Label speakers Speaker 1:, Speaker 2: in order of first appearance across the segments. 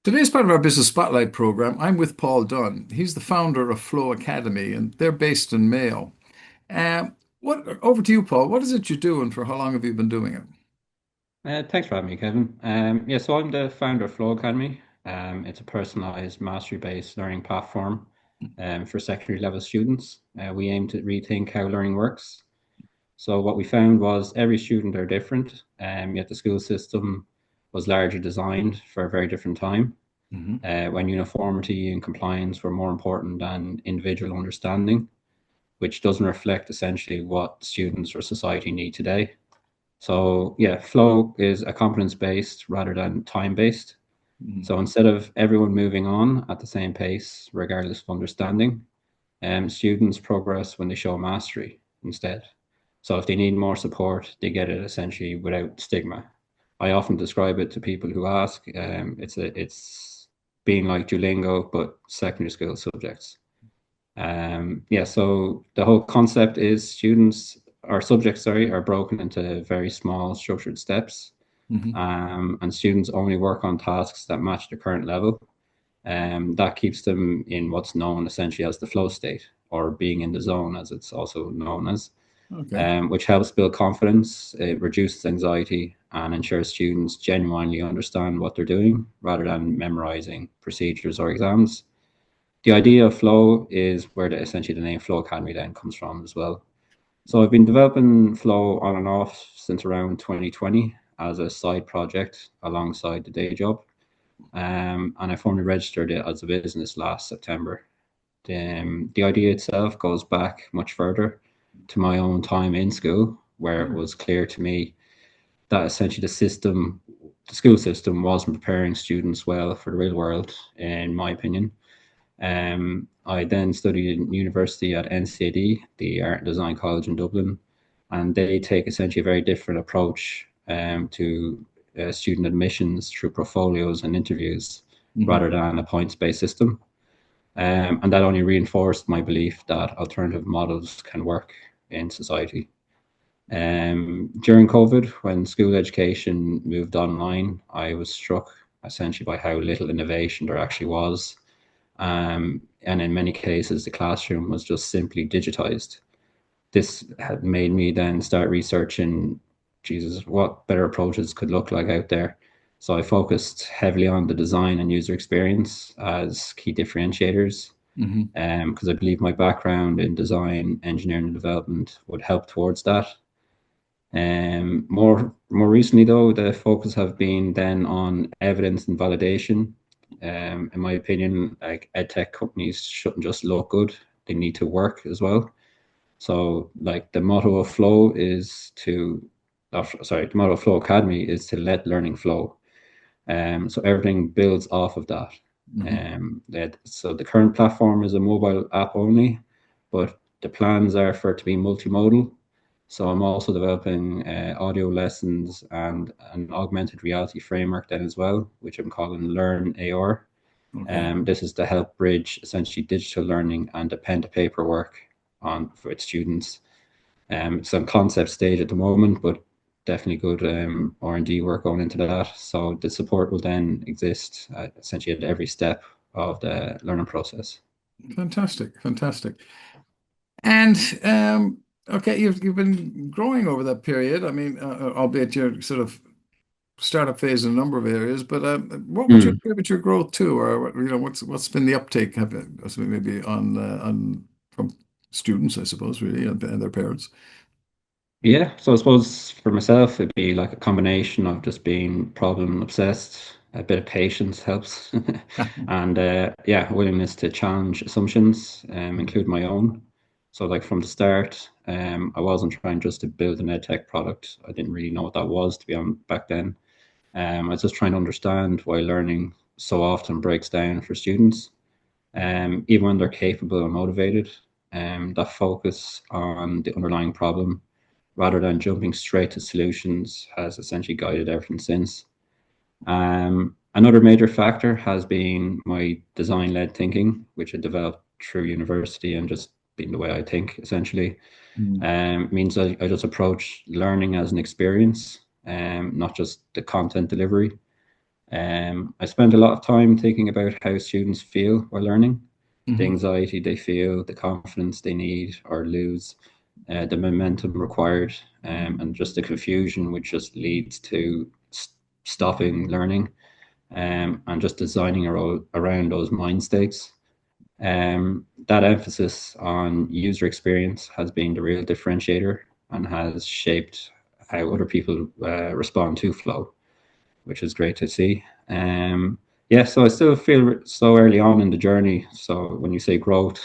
Speaker 1: Today's part of our Business Spotlight program, I'm with Paul Dunne. He's the founder of Phlow Academy, and they're based in Mayo. Over to you, Paul. What is it you do, and for how long have you been doing it?
Speaker 2: Thanks for having me, Kevin. Yeah, so I'm the founder of Phlow Academy. It's a personalized mastery-based learning platform for secondary level students. We aim to rethink how learning works. So what we found was every student are different, yet the school system was largely designed for a very different time,
Speaker 1: Hmm.
Speaker 2: when uniformity and compliance were more important than individual understanding, which doesn't reflect essentially what students or society need today. So yeah, flow is a competence based rather than time based.
Speaker 1: Hmm.
Speaker 2: So instead of everyone moving on at the same pace, regardless of understanding, students progress when they show mastery instead. So if they need more support, they get it essentially without stigma. I often describe it to people who ask. It's being like Duolingo, but secondary school subjects. Yeah, so the whole concept is students or subjects, sorry, are broken into very small structured steps.
Speaker 1: Hmm.
Speaker 2: And students only work on tasks that match their current level. That keeps them in what's known essentially as the flow state, or being in the zone, as it's also known as,
Speaker 1: Okay.
Speaker 2: which helps build confidence, it reduces anxiety, and ensures students genuinely understand what they're doing rather than memorizing procedures or exams. The idea of Flow is where essentially the name Flow Academy then comes from as well. So I've been developing Flow on and off since around 2020 as a side project alongside the day job. And I formally registered it as a business last September. The idea itself goes back much further to my own time in school, where it
Speaker 1: Yeah.
Speaker 2: was clear to me that essentially the school system wasn't preparing students well for the real world, in my opinion. I then studied in university at NCAD, the Art and Design College in Dublin, and they take essentially a very different approach to student admissions through portfolios and interviews
Speaker 1: Hmm.
Speaker 2: rather than a points-based system. And that only reinforced my belief that alternative models can work in society. During COVID, when school education moved online, I was struck essentially by how little innovation there actually was, and in many cases, the classroom was just simply digitized. This had made me then start researching, Jesus, what better approaches could look like out there. So I focused heavily on the design and user experience as key differentiators,
Speaker 1: Hmm.
Speaker 2: because I believe my background in design, engineering, and development would help towards that. More recently, though, the focus have been then on evidence and validation. In my opinion, like edtech companies shouldn't just look good; they need to work as well. So, like the motto of Flow is the motto of Flow Academy is to let learning flow. So everything builds off of that.
Speaker 1: Hmm.
Speaker 2: So the current platform is a mobile app only, but the plans are for it to be multimodal. So I'm also developing audio lessons and an augmented reality framework then as well, which I'm calling Learn AR.
Speaker 1: Okay.
Speaker 2: This is to help bridge essentially digital learning and the pen to paper work on for its students. It's on concept stage at the moment, but definitely good R&D work going into that. So the support will then exist essentially at every step of the learning process.
Speaker 1: Fantastic. Fantastic. And okay, you've been growing over that period. I mean, albeit you're sort of startup phase in a number of areas, but what would you
Speaker 2: Mm.
Speaker 1: attribute your growth to, or what's been the uptake have maybe on from students, I suppose, really, and their parents.
Speaker 2: Yeah, so I suppose for myself, it'd be like a combination of just being problem obsessed, a bit of patience helps, and yeah, willingness to challenge assumptions, include my own. So like from the start, I wasn't trying just to build an edtech product. I didn't really know what that was to be on back then. I was just trying to understand why learning so often breaks down for students, even when they're capable and motivated. That focus on the underlying problem rather than jumping straight to solutions has essentially guided everything since. Another major factor has been my design led thinking, which I developed through university and just being the way I think essentially.
Speaker 1: Mm.
Speaker 2: Means I just approach learning as an experience, not just the content delivery. I spent a lot of time thinking about how students feel while learning, the
Speaker 1: Hmm.
Speaker 2: anxiety they feel, the confidence they need or lose, the momentum required, and just the confusion which just leads to stopping learning, and just designing around those mind states. That emphasis on user experience has been the real differentiator and has shaped how other people respond to Flow, which is great to see. Yeah, so I still feel so early on in the journey. So when you say growth,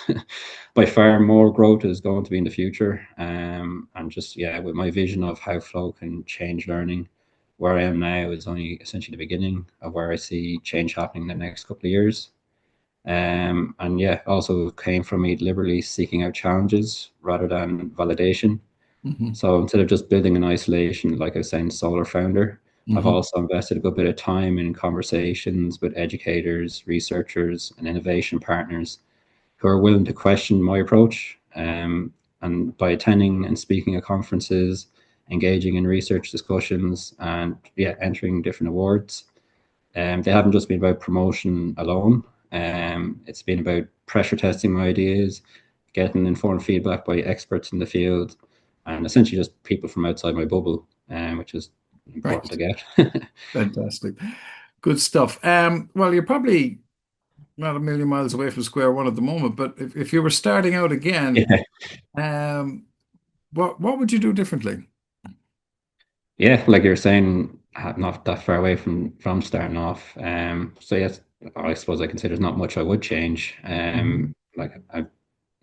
Speaker 2: by far more growth is going to be in the future. And just, yeah, with my vision of how Flow can change learning, where I am now is only essentially the beginning of where I see change happening in the next couple of years. And yeah, also came from me deliberately seeking out challenges rather than validation.
Speaker 1: Hmm.
Speaker 2: So instead of just building in isolation, like I was saying, solar founder, I've
Speaker 1: Hmm.
Speaker 2: also invested a good bit of time in conversations with educators, researchers, and innovation partners who are willing to question my approach. And by attending and speaking at conferences, engaging in research discussions, and yeah, entering different awards, they haven't just been about promotion alone. It's been about pressure testing my ideas, getting informed feedback by experts in the field, and essentially just people from outside my bubble, which is important
Speaker 1: Right.
Speaker 2: to get.
Speaker 1: Fantastic. Good stuff. Well, you're probably not a million miles away from square one at the moment, but if you were starting out again,
Speaker 2: Yeah,
Speaker 1: um, what would you do differently?
Speaker 2: yeah, like you're saying, not that far away from starting off. So yes, I suppose I can say there's not much I would change.
Speaker 1: Hmm.
Speaker 2: Like I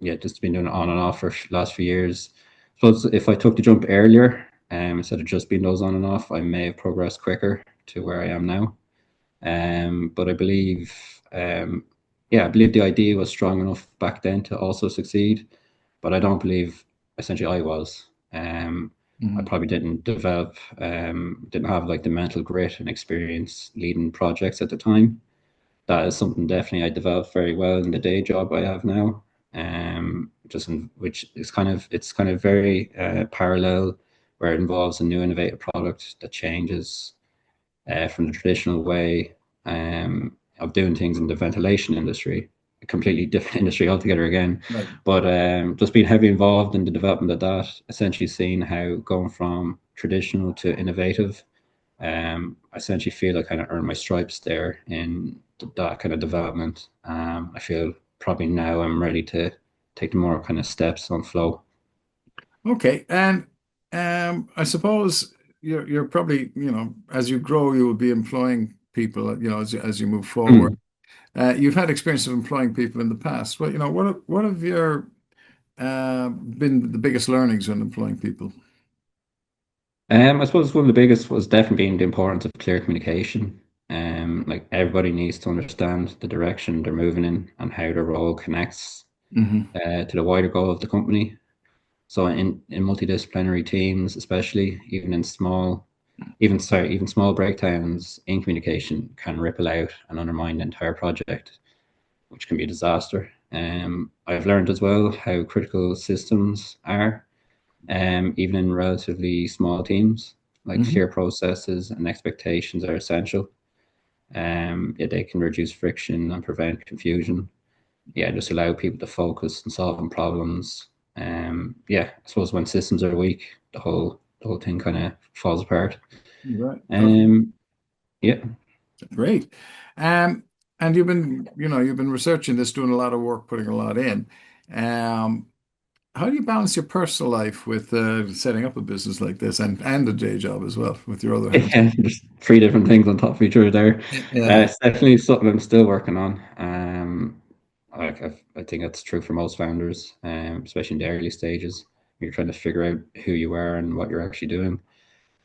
Speaker 2: yeah, just been doing it on and off for last few years. Suppose if I took the jump earlier, instead of just being those on and off, I may have progressed quicker to where I am now. But I believe, yeah, I believe the idea was strong enough back then to also succeed. But I don't believe essentially I was. I
Speaker 1: Hmm.
Speaker 2: probably didn't have like the mental grit and experience leading projects at the time. That is something definitely I developed very well in the day job I have now. Which is it's kind of very parallel, where it involves a new innovative product that changes from the traditional way of doing things in the ventilation industry, a completely different industry altogether again.
Speaker 1: Right.
Speaker 2: But just being heavily involved in the development of that, essentially seeing how going from traditional to innovative, I essentially feel I kind of earned my stripes there in that kind of development. I feel probably now I'm ready to take the more kind of steps on flow.
Speaker 1: Okay. And I suppose you're probably, as you grow, you will be employing people, as you move forward.
Speaker 2: Mm.
Speaker 1: You've had experience of employing people in the past. Well, what have your been the biggest learnings when employing people?
Speaker 2: I suppose one of the biggest was definitely being the importance of clear communication. Like everybody needs to understand the direction they're moving in and how their role connects
Speaker 1: Hmm.
Speaker 2: to the wider goal of the company. So in multidisciplinary teams, especially even small breakdowns in communication can ripple out and undermine the entire project, which can be a disaster. I've learned as well how critical systems are, even in relatively small teams. Like
Speaker 1: Hmm.
Speaker 2: clear processes and expectations are essential. Yeah, they can reduce friction and prevent confusion. Yeah, just allow people to focus on solving problems. Yeah, I suppose when systems are weak, the whole thing kind of falls apart.
Speaker 1: Right. Okay.
Speaker 2: Um, yeah.
Speaker 1: Great. Um, and you've been researching this, doing a lot of work, putting a lot in. Um, how do you balance your personal life with setting up a business like this and a day job as well with your other hands?
Speaker 2: Yeah, there's three different things on top of each other there.
Speaker 1: Yeah.
Speaker 2: It's definitely something I'm still working on. I think that's true for most founders, especially in the early stages. You're trying to figure out who you are and what you're actually doing.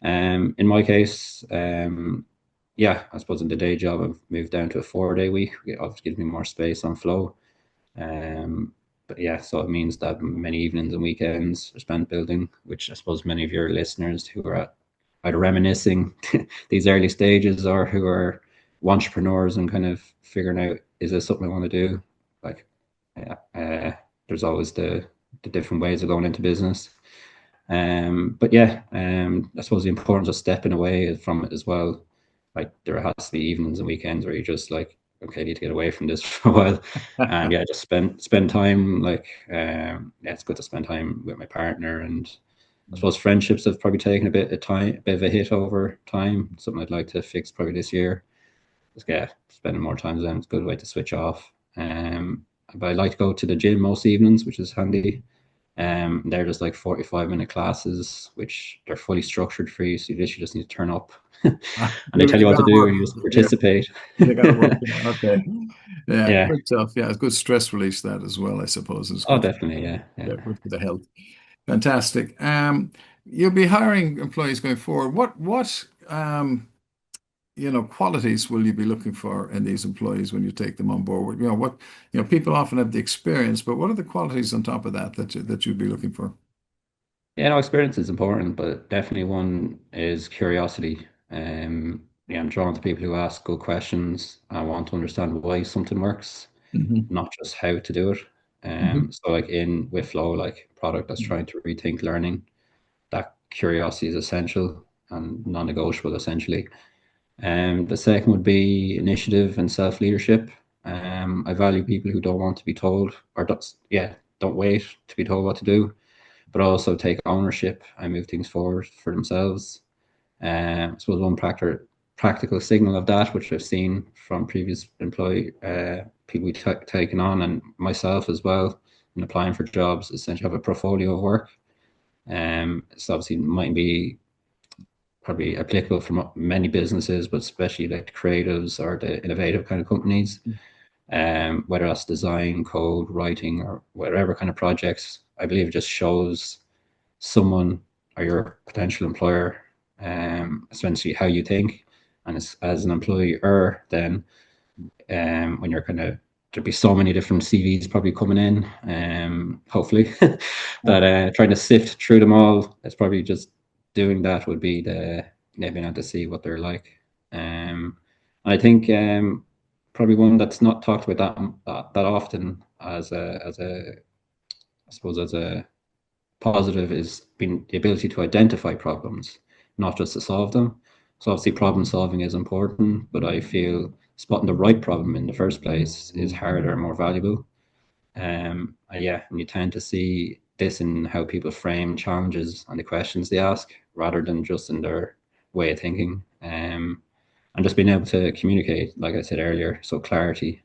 Speaker 2: In my case, yeah, I suppose in the day job, I've moved down to a 4 day week. It obviously gives me more space on flow. Um, but yeah, so it means that many evenings and weekends are spent building, which I suppose many of your listeners who are either reminiscing these early stages or who are entrepreneurs and kind of figuring out, is this something I want to do? Like, yeah, there's always the different ways of going into business. But yeah, I suppose the importance of stepping away from it as well. like there has to be evenings and weekends where you're just like, okay, I need to get away from this for a while. And yeah, just spend time like yeah, it's good to spend time with my partner. And I suppose friendships have probably taken a bit of a hit over time. Something I'd like to fix probably this year. Just yeah, spending more time with them. It's a good way to switch off. But I like to go to the gym most evenings, which is handy. They're just like 45-minute classes, which they're fully structured for you. So you literally just need to turn up and they tell
Speaker 1: You
Speaker 2: you what to
Speaker 1: gotta
Speaker 2: do
Speaker 1: work.
Speaker 2: and you just
Speaker 1: Yeah,
Speaker 2: participate.
Speaker 1: you gotta work. Yeah, okay. Yeah,
Speaker 2: Yeah.
Speaker 1: good stuff. Yeah, it's good stress release that as well, I suppose. It's
Speaker 2: Oh,
Speaker 1: good.
Speaker 2: definitely. Yeah. Yeah.
Speaker 1: Yeah, good for the health. Fantastic. You'll be hiring employees going forward. What qualities will you be looking for in these employees when you take them on board? People often have the experience, but what are the qualities on top of that that you'd be looking for?
Speaker 2: Yeah, no, experience is important, but definitely one is curiosity. Yeah, I'm drawn to people who ask good questions. I want to understand why something works,
Speaker 1: Hmm.
Speaker 2: not just how to do it.
Speaker 1: Hmm.
Speaker 2: So like in with Flow, like a product that's trying to rethink learning, that curiosity is essential and non-negotiable essentially. The second would be initiative and self-leadership. I value people who don't want to be told or don't wait to be told what to do, but also take ownership and move things forward for themselves. I suppose one practical signal of that, which I've seen from previous employee people we've taken on and myself as well in applying for jobs, is essentially have a portfolio of work. So obviously might be probably applicable for many businesses, but especially like the creatives or the innovative kind of companies, whether that's design, code, writing, or whatever kind of projects. I believe it just shows someone or your potential employer, essentially how you think. And as an employer, then when you're kind of there'll be so many different CVs probably coming in, hopefully, that trying to sift through them all, it's probably just doing that would be the being able to see what they're like. I think probably one that's not talked about that often as a I suppose as a positive is being the ability to identify problems, not just to solve them. So obviously problem solving is important, but I feel spotting the right problem in the first place is harder and more valuable. Yeah, and you tend to see this in how people frame challenges and the questions they ask rather than just in their way of thinking. And just being able to communicate, like I said earlier, so clarity.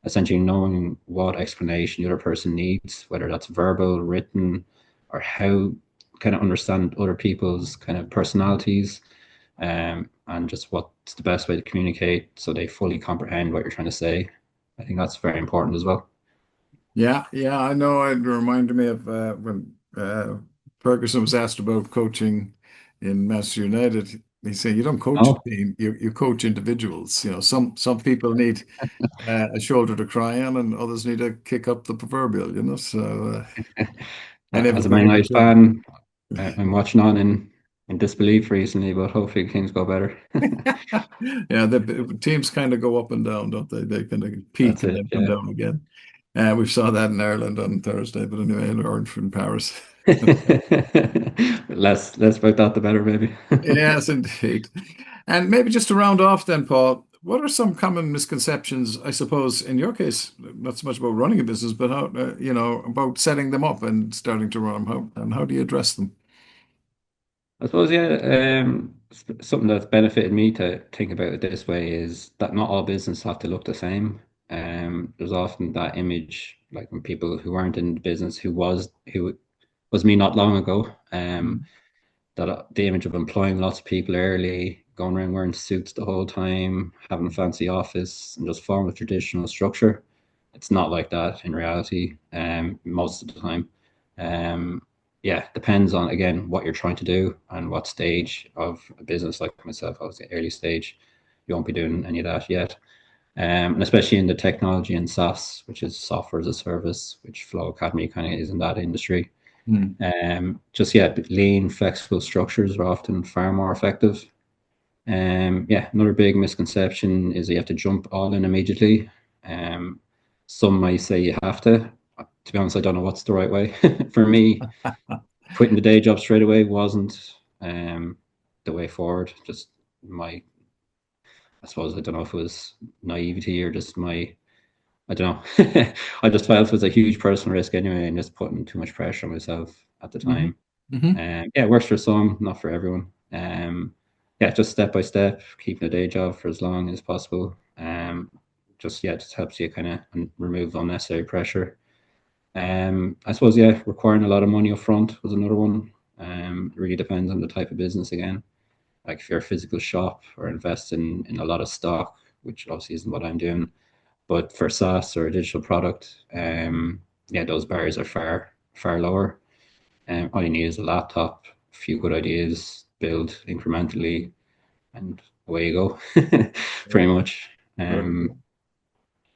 Speaker 2: Essentially knowing what explanation the other person needs, whether that's verbal, written, or how kind of understand other people's kind of personalities, and just what's the best way to communicate so they fully comprehend what you're trying to say. I think that's very important as well.
Speaker 1: Yeah, yeah, I know. It reminded me of when Ferguson was asked about coaching in Manchester United. He said, "You don't coach a
Speaker 2: Oh,
Speaker 1: team; you coach individuals. Some people need a shoulder to cry on, and others need to kick up the proverbial. So and
Speaker 2: as a
Speaker 1: everybody
Speaker 2: Man
Speaker 1: has
Speaker 2: United
Speaker 1: their
Speaker 2: fan, I'm watching on in disbelief recently, but hopefully things go better.
Speaker 1: yeah. The teams kind of go up and down, don't they? They kind of peak
Speaker 2: That's
Speaker 1: and
Speaker 2: it.
Speaker 1: then come
Speaker 2: Yeah.
Speaker 1: down again. We saw that in Ireland on Thursday, but anyway, or in Paris.
Speaker 2: Less about that, the better, maybe.
Speaker 1: Yes, indeed. And maybe just to round off then, Paul, what are some common misconceptions, I suppose, in your case, not so much about running a business, but about setting them up and starting to run them? How do you address them?
Speaker 2: I suppose, yeah, something that's benefited me to think about it this way is that not all business have to look the same. There's often that image, like when people who aren't in the business, who was me not long ago, that the image of employing lots of people early, going around wearing suits the whole time, having a fancy office, and just following a traditional structure. It's not like that in reality, most of the time. Um, yeah, depends on again what you're trying to do and what stage of a business. Like myself, I was at early stage. You won't be doing any of that yet. And especially in the technology and SaaS, which is software as a service, which Phlow Academy kind of is in that industry.
Speaker 1: Hmm.
Speaker 2: Just yeah, lean, flexible structures are often far more effective. Yeah, another big misconception is you have to jump all in immediately. Um, some might say you have to. To be honest, I don't know what's the right way. For me, quitting the day job straight away wasn't the way forward. Just my I suppose I don't know if it was naivety or just my I don't know. I just felt it was a huge personal risk anyway, and just putting too much pressure on myself at the
Speaker 1: Hmm.
Speaker 2: time.
Speaker 1: Hmm.
Speaker 2: Yeah, it works for some, not for everyone. Yeah, just step by step, keeping a day job for as long as possible. Just yeah, just helps you kind of remove unnecessary pressure. I suppose yeah, requiring a lot of money up front was another one. It really depends on the type of business again. Like if you're a physical shop or invest in a lot of stock, which obviously isn't what I'm doing, but for SaaS or a digital product, yeah, those barriers are far lower. All you need is a laptop, a few good ideas, build incrementally, and away you go.
Speaker 1: Yeah.
Speaker 2: Pretty much.
Speaker 1: Very
Speaker 2: Um,
Speaker 1: good.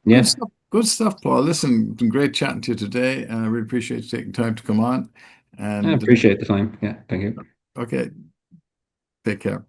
Speaker 1: Good
Speaker 2: yeah,
Speaker 1: stuff. Good stuff, Paul. Listen, it's been great chatting to you today. I really appreciate you taking time to come on.
Speaker 2: I
Speaker 1: And
Speaker 2: appreciate the time. Yeah, thank you.
Speaker 1: okay, take care.